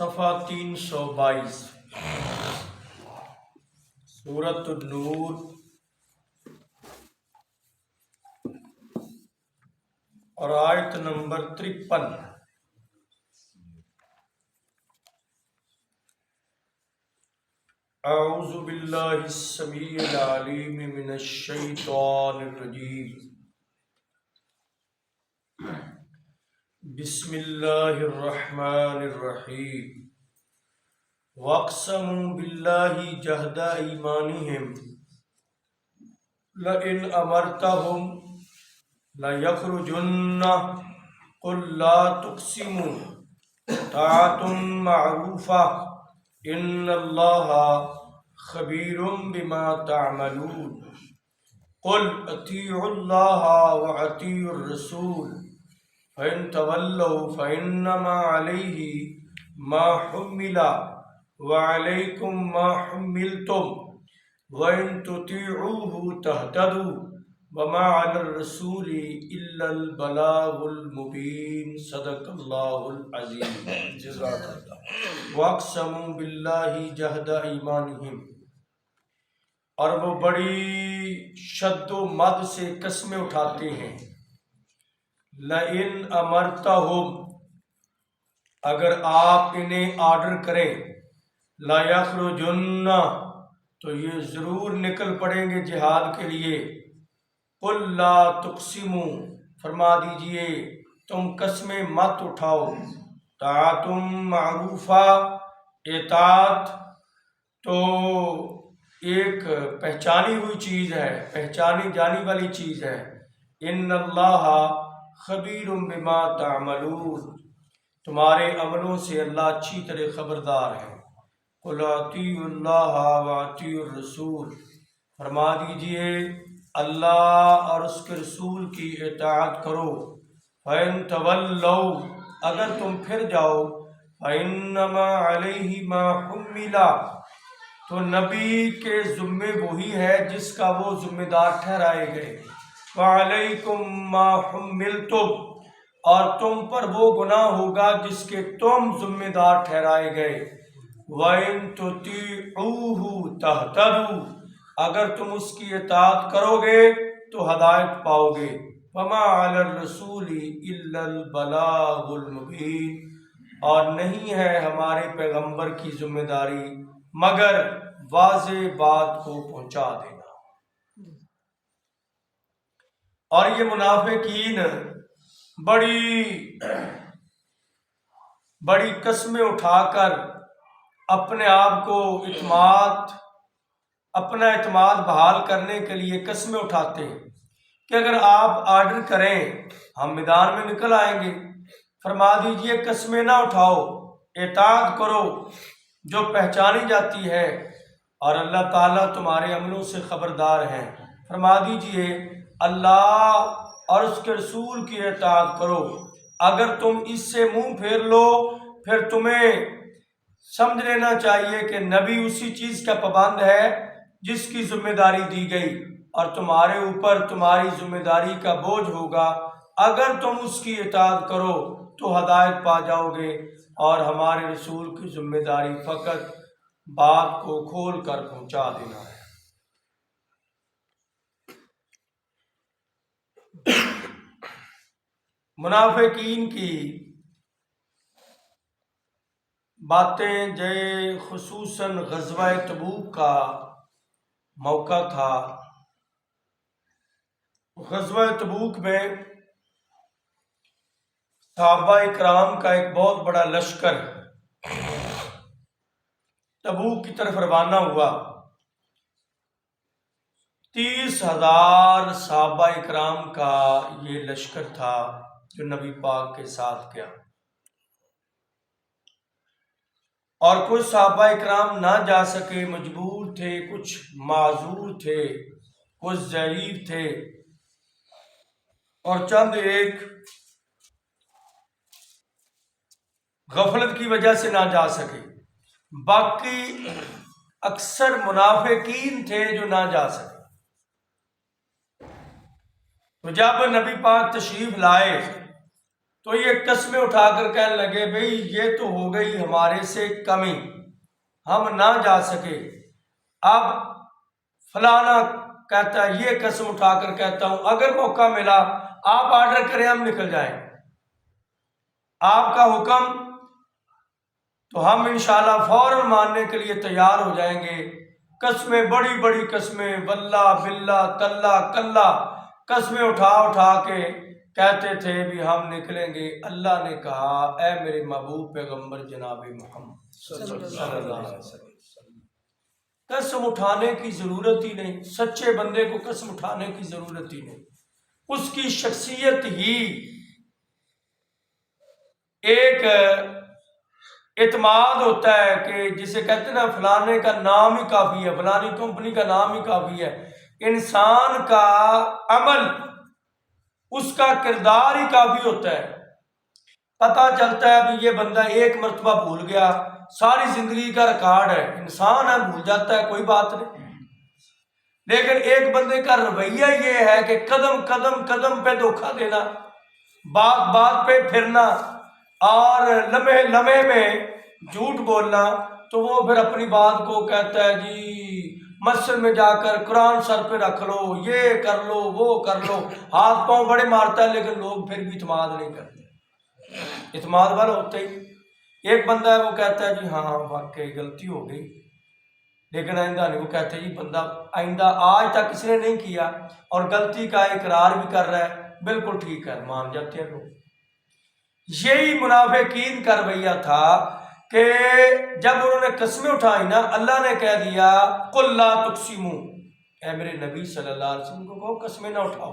صفحہ 322 سورۃ النور اور آیت نمبر 53۔ اعوذ باللہ السمیع العلیم من الشیطان الرجیم، بسم اللہ الرحمن الرحیم۔ واقسموا باللہ جہد ایمانہم لئن امرتہم لیخرجن قل لا تقسموا طاعۃ معروفہ ان اللہ خبیر بما تعملون قل اطیعوا اللہ واطیعوا الرسول فإن تولوا فإنما عليه ما حمل وعليكم ما حملتم وإن تطيعوه تهتدوا وما على الرسول إلا البلاغ المبين صدق الله العظيم۔ جزاک اللہ۔ واقسموا بالله جهد ایمانہم، اور وہ بڑی شد و مد سے قسمیں اٹھاتے ہیں۔ لئن امرتہم، اگر آپ انہیں آرڈر کریں، لا یخرجن، تو یہ ضرور نکل پڑیں گے جہاد کے لیے۔ قل لا تقسموا، فرما دیجئے تم قسمیں مت اٹھاؤ۔ طاعۃ معروفہ، اطاعت تو ایک پہچانی ہوئی چیز ہے، پہچانی جانے والی چیز ہے۔ ان اللہ خبیر بما تعملون، تمہارے عملوں سے اللہ اچھی طرح خبردار ہے۔ قل اطیعوا اللہ واطیعوا الرسول، فرما دیجئے اللہ اور اس کے رسول کی اطاعت کرو۔ فإن تولوا، اگر تم پھر جاؤ، فإنما علیہ ما حمل، تو نبی کے ذمے وہی ہے جس کا وہ ذمہ دار ٹھہرائے گئے۔ وعلیکم ما حملتم، اور تم پر وہ گناہ ہوگا جس کے تم ذمہ دار ٹھہرائے گئے۔ وَإِن تُطِيعُوهُ تَهْتَدُوا، اگر تم اس کی اطاعت کرو گے تو ہدایت پاؤ گے۔ وَمَا عَلَى الرَّسُولِ إِلَّا الْبَلَاغُ الْمُبِينُ، اور نہیں ہے ہمارے پیغمبر کی ذمہ داری مگر واضح بات کو پہنچا دینا۔ اور یہ منافقین بڑی قسمیں اٹھا کر اپنا اعتماد بحال کرنے کے لیے قسمیں اٹھاتے ہیں کہ اگر آپ آرڈر کریں ہم میدان میں نکل آئیں گے۔ فرما دیجئے قسمیں نہ اٹھاؤ، اطاعت کرو جو پہچانی جاتی ہے، اور اللہ تعالیٰ تمہارے عملوں سے خبردار ہیں۔ فرما دیجئے اللہ اور اس کے رسول کی اطاعت کرو۔ اگر تم اس سے منہ پھیر لو پھر تمہیں سمجھ لینا چاہیے کہ نبی اسی چیز کا پابند ہے جس کی ذمہ داری دی گئی، اور تمہارے اوپر تمہاری ذمہ داری کا بوجھ ہوگا۔ اگر تم اس کی اطاعت کرو تو ہدایت پا جاؤ گے، اور ہمارے رسول کی ذمہ داری فقط بات کو کھول کر پہنچا دینا ہے۔ منافقین کی باتیں خصوصاً غزوہ تبوک کا موقع تھا۔ غزوہ تبوک میں صحابہ اکرام کا ایک بہت بڑا لشکر تبوک کی طرف روانہ ہوا۔ 30,000 صحابہ اکرام کا یہ لشکر تھا جو نبی پاک کے ساتھ گیا، اور کچھ صحابہ اکرام نہ جا سکے، مجبور تھے، کچھ معذور تھے، کچھ ضعیف تھے، اور چند ایک غفلت کی وجہ سے نہ جا سکے۔ باقی اکثر منافقین تھے جو نہ جا سکے۔ تو جب نبی پاک تشریف لائے تو یہ قسمیں اٹھا کر کہنے لگے بھئی یہ تو ہو گئی ہمارے سے کمی، ہم نہ جا سکے، اب فلانا کہتا ہے یہ قسم اٹھا کر کہتا ہوں اگر موقع ملا آپ آرڈر کریں ہم نکل جائیں، آپ کا حکم تو ہم انشاءاللہ فوراً ماننے کے لیے تیار ہو جائیں گے۔ قسمیں بڑی بڑی قسمیں، واللہ باللہ تاللہ کلہ، قسمیں اٹھا اٹھا کے کہتے تھے بھی ہم نکلیں گے۔ اللہ نے کہا اے میرے محبوب پیغمبر جناب محمد صلی اللہ علیہ وسلم، قسم اٹھانے کی ضرورت ہی نہیں، سچے بندے کو قسم اٹھانے کی ضرورت ہی نہیں، اس کی شخصیت ہی ایک اعتماد ہوتا ہے کہ جسے کہتے ہیں نا فلانے کا نام ہی کافی ہے، فلانی کمپنی کا نام ہی کافی ہے۔ انسان کا عمل، اس کا کردار ہی کافی ہوتا ہے، پتہ چلتا ہے ابھی یہ بندہ ایک مرتبہ بھول گیا، ساری زندگی کا ریکارڈ ہے، انسان ہے بھول جاتا ہے کوئی بات نہیں، لیکن ایک بندے کا رویہ یہ ہے کہ قدم قدم قدم پہ دھوکہ دینا، بات بات پہ پھرنا اور لمحے لمحے میں جھوٹ بولنا، تو وہ پھر اپنی بات کو کہتا ہے جی مسجد میں جا کر قرآن سر پہ رکھ لو، یہ کر لو وہ کر لو، ہاتھ پاؤں بڑے مارتا ہے، لیکن لوگ پھر بھی اعتماد نہیں کرتے، اعتماد والا ہوتا ہی ایک بندہ ہے وہ کہتا ہے جی ہاں واقعی غلطی ہو گئی لیکن آئندہ نہیں، وہ کہتے ہیں جی بندہ آئندہ آج تک کسی نے نہیں کیا اور غلطی کا اقرار بھی کر رہا ہے، بالکل ٹھیک ہے، مان جاتے ہیں لوگ۔ یہی منافقین کا رویہ تھا کہ جب انہوں نے قسمیں اٹھائی نا، اللہ نے کہہ دیا قل لا تقسموا، اے میرے نبی صلی اللہ علیہ وسلم کو کہو قسمیں نہ اٹھاؤ،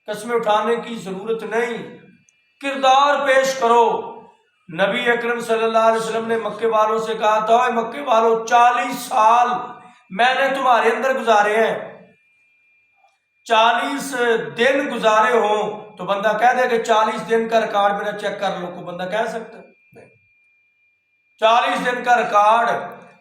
قسمیں اٹھانے کی ضرورت نہیں، کردار پیش کرو۔ نبی اکرم صلی اللہ علیہ وسلم نے مکے والوں سے کہا تھا اے مکے والوں 40 سال میں نے تمہارے اندر گزارے ہیں، 40 دن گزارے ہوں تو بندہ کہہ دے کہ 40 دن کا ریکارڈ میرا چیک کر لو، کوئی بندہ کہہ سکتا ہے؟ 40 دن کا ریکارڈ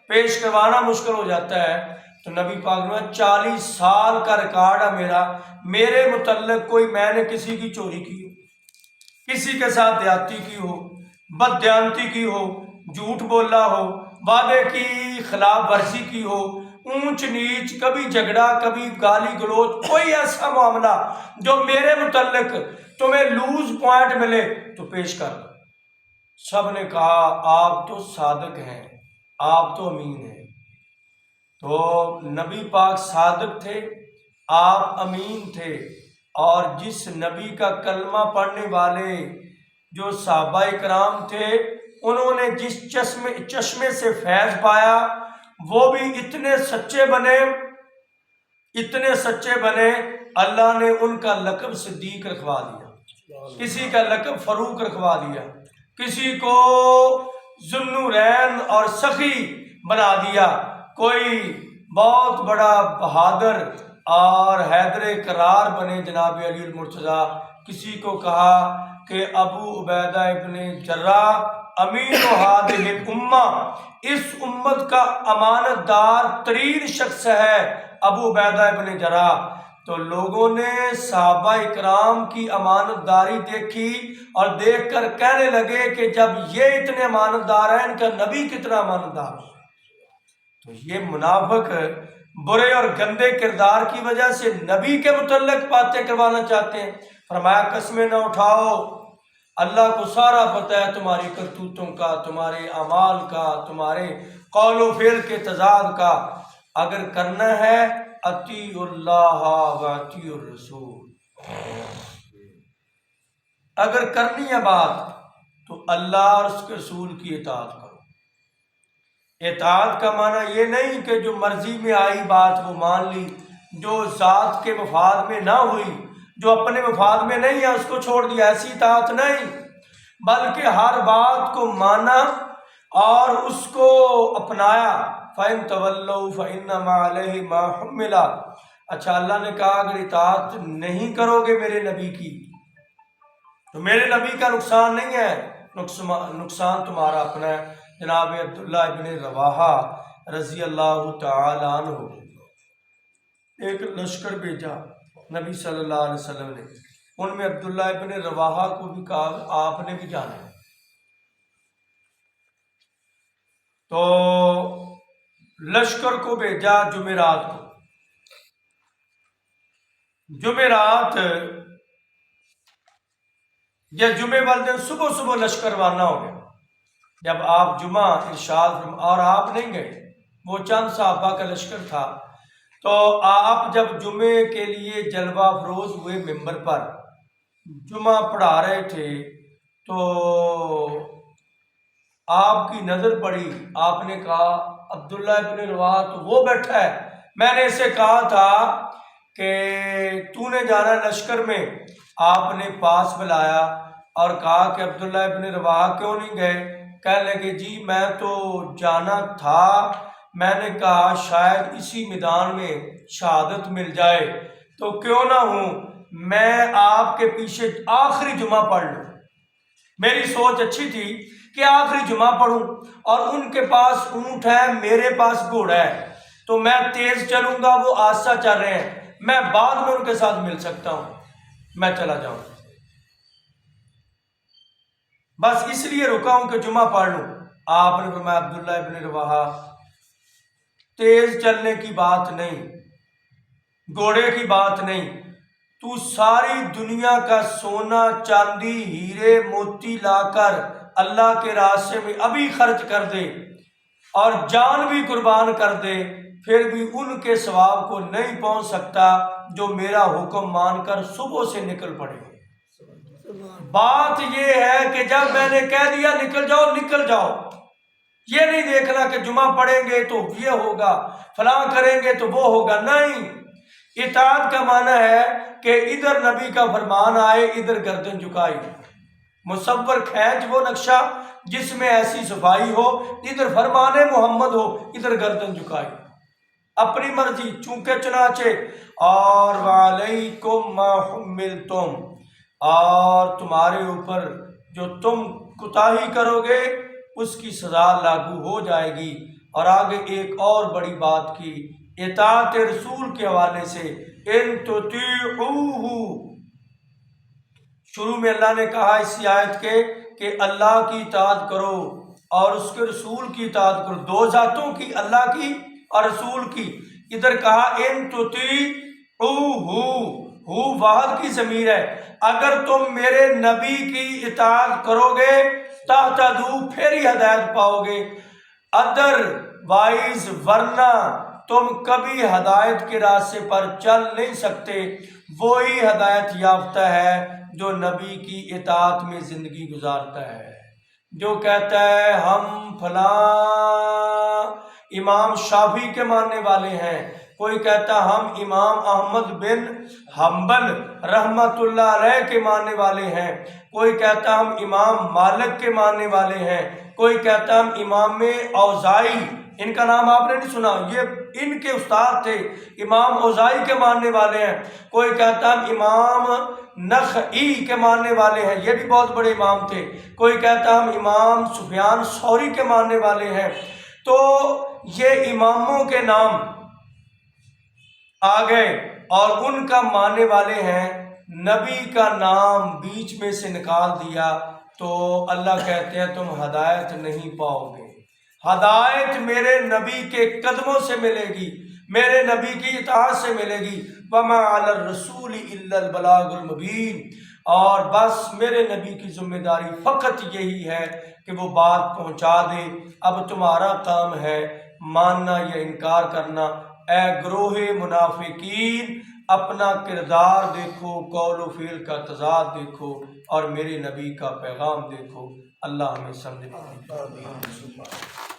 پیش کروانا مشکل ہو جاتا ہے، تو نبی پاک نے 40 سال کا ریکارڈ ہے میرا، میرے متعلق کوئی میں نے کسی کی چوری کی ہو، کسی کے ساتھ دیاتی کی ہو، بددیانتی کی ہو، جھوٹ بولا ہو، وعدے کی خلاف ورزی کی ہو، اونچ نیچ، کبھی جھگڑا، کبھی گالی گلوچ، کوئی ایسا معاملہ جو میرے متعلق تمہیں لوز پوائنٹ ملے تو پیش کر دو۔ سب نے کہا آپ تو صادق ہیں، آپ تو امین ہیں۔ تو نبی پاک صادق تھے، آپ امین تھے، اور جس نبی کا کلمہ پڑھنے والے جو صحابہ کرام تھے انہوں نے جس چشمے سے فیض پایا وہ بھی اتنے سچے بنے، اتنے سچے بنے، اللہ نے ان کا لقب صدیق رکھوا دیا، کسی کا لقب فاروق رکھوا دیا، کسی کو ذوالنورین اور سخی بنا دیا، کوئی بہت بڑا بہادر اور حیدر کرار بنے جناب علی المرتضیٰ، کسی کو کہا کہ ابو عبیدہ ابن جراح امین و ہادہ الامہ، اس امت کا امانت دار ترین شخص ہے ابو عبیدہ ابن جراح۔ تو لوگوں نے صحابہ اکرام کی امانت داری دیکھی اور دیکھ کر کہنے لگے کہ جب یہ اتنے امانت دار ہیں ان کا نبی کتنا امانت دار ہے۔ تو یہ منافق برے اور گندے کردار کی وجہ سے نبی کے متعلق باتیں کروانا چاہتے ہیں۔ فرمایا قسمیں نہ اٹھاؤ، اللہ کو سارا پتہ ہے تمہاری کرتوتوں کا، تمہارے اعمال کا، تمہارے قول و فعل کے تضاد کا، اگر کرنا ہے اطیعوا اللہ و اطیعوا الرسول، اگر کرنی ہے بات تو اللہ اور اس کے رسول کی اطاعت کرو۔ اطاعت کا معنی یہ نہیں کہ جو مرضی میں آئی بات وہ مان لی، جو ذات کے مفاد میں نہ ہوئی، جو اپنے مفاد میں نہیں ہے اس کو چھوڑ دیا، ایسی اطاعت نہیں، بلکہ ہر بات کو مانا اور اس کو اپنایا۔ فَإِن تَوَلَّوْا فَإِنَّمَا عَلَيْهِ مَا حُمِّلَ، اچھا اللہ نے کہا اگر اطاعت نہیں کرو گے میرے نبی کی تو میرے نبی کا نقصان نہیں ہے، نقصان تمہارا اپنا ہے۔ جناب عبداللہ ابن رواحہ رضی اللہ تعالی عنہ ایک لشکر بھیجا نبی صلی اللہ علیہ وسلم نے، ان میں عبداللہ ابن رواحہ کو بھی کہا آپ نے بھی جانا ہے۔ تو لشکر کو بھیجا جمعرات کو۔ جمعرات یا جمعے والے دن صبح صبح لشکر روانہ ہو گیا۔ جب آپ جمعہ ارشاد اور آپ نہیں گئے، وہ چند صحابہ کا لشکر تھا، تو آپ جب جمعے کے لیے جلوہ افروز ہوئے ممبر پر جمعہ پڑھا رہے تھے تو آپ کی نظر پڑی، آپ نے کہا عبداللہ ابن رواحہ تو وہ بیٹھا ہے، میں نے اسے کہا تھا کہ تو نے جانا لشکر میں۔ آپ نے پاس بلایا اور کہا کہ عبداللہ ابن رواحہ کیوں نہیں گئے؟ کہنے لگے جی میں تو جانا تھا، میں نے کہا شاید اسی میدان میں شہادت مل جائے تو کیوں نہ ہوں میں آپ کے پیچھے آخری جمعہ پڑھ لوں۔ میری سوچ اچھی تھی کہ آخری جمعہ پڑھوں، اور ان کے پاس اونٹ ہے، میرے پاس گھوڑا ہے، تو میں تیز چلوں گا، وہ آہستہ چل رہے ہیں، میں بعد میں ان کے ساتھ مل سکتا ہوں، میں چلا جاؤں، بس اس لیے رکا ہوں کہ جمعہ پڑھ لوں۔ آپ نے فرمایا عبداللہ ابن رواحہ تیز چلنے کی بات نہیں، گھوڑے کی بات نہیں، تو ساری دنیا کا سونا چاندی ہیرے موتی لا کر اللہ کے راستے میں ابھی خرچ کر دے اور جان بھی قربان کر دے، پھر بھی ان کے ثواب کو نہیں پہنچ سکتا جو میرا حکم مان کر صبح سے نکل پڑے۔ بات یہ ہے کہ جب میں نے کہہ دیا نکل جاؤ، نکل جاؤ، یہ نہیں دیکھنا کہ جمعہ پڑھیں گے تو یہ ہوگا، فلاں کریں گے تو وہ ہوگا، نہیں۔ اطاعت کا معنی ہے کہ ادھر نبی کا فرمان آئے ادھر گردن جھکائی، مصور کھینچ وہ نقشہ جس میں ایسی صفائی ہو، ادھر فرمان محمد ہو، ادھر گردن جھکائی، اپنی مرضی، چونکہ چنانچہ اور وعلیکم ما حملتم، اور تمہارے اوپر جو تم کوتاہی کرو گے اس کی سزا لاگو ہو جائے گی۔ اور آگے ایک اور بڑی بات کی اطاعت رسول کے حوالے سے، ان تطیعوہ، شروع میں اللہ نے کہا اسی آیت کے کہ اللہ کی اطاعت کرو اور اس کے رسول کی اطاعت کرو، دو ذاتوں کی، اللہ کی اور رسول کی۔ ادھر کہا ان تطیعوہ، ہو واحد کی ضمیر ہے، اگر تم میرے نبی کی اطاعت کرو گے تہتدوا، پھر ہی ہدایت پاؤ گے، ادر وائز ورنہ تم کبھی ہدایت کے راستے پر چل نہیں سکتے۔ وہی ہدایت یافتہ ہے جو نبی کی اطاعت میں زندگی گزارتا ہے، جو کہتا ہے ہم فلاں امام شافعی کے ماننے والے ہیں، کوئی کہتا ہم امام احمد بن حنبل رحمت اللہ علیہ کے ماننے والے ہیں، کوئی کہتا ہم امام مالک کے ماننے والے ہیں، کوئی کہتا ہم امام اوزاعی، ان کا نام آپ نے نہیں سنا، یہ ان کے استاد تھے، امام اوزاعی کے ماننے والے ہیں، کوئی کہتا ہم امام نخعی کے ماننے والے ہیں، یہ بھی بہت بڑے امام تھے، کوئی کہتا ہم امام سفیان ثوری کے ماننے والے ہیں۔ تو یہ اماموں کے نام آ گئے اور ان کا ماننے والے ہیں، نبی کا نام بیچ میں سے نکال دیا تو اللہ کہتے ہیں تم ہدایت نہیں پاؤ گے، ہدایت میرے نبی کے قدموں سے ملے گی، میرے نبی کی اطاعت سے ملے گی۔ وَمَا عَلَى الرَّسُولِ إِلَّا الْبَلَاغُ الْمُبِينُ، اور بس میرے نبی کی ذمہ داری فقط یہی ہے کہ وہ بات پہنچا دے، اب تمہارا کام ہے ماننا یا انکار کرنا۔ اے گروہ منافقین، اپنا کردار دیکھو، قول و فعل کا تضاد دیکھو اور میرے نبی کا پیغام دیکھو۔ اللہ ہمیں سمجھنے کی توفیق دے۔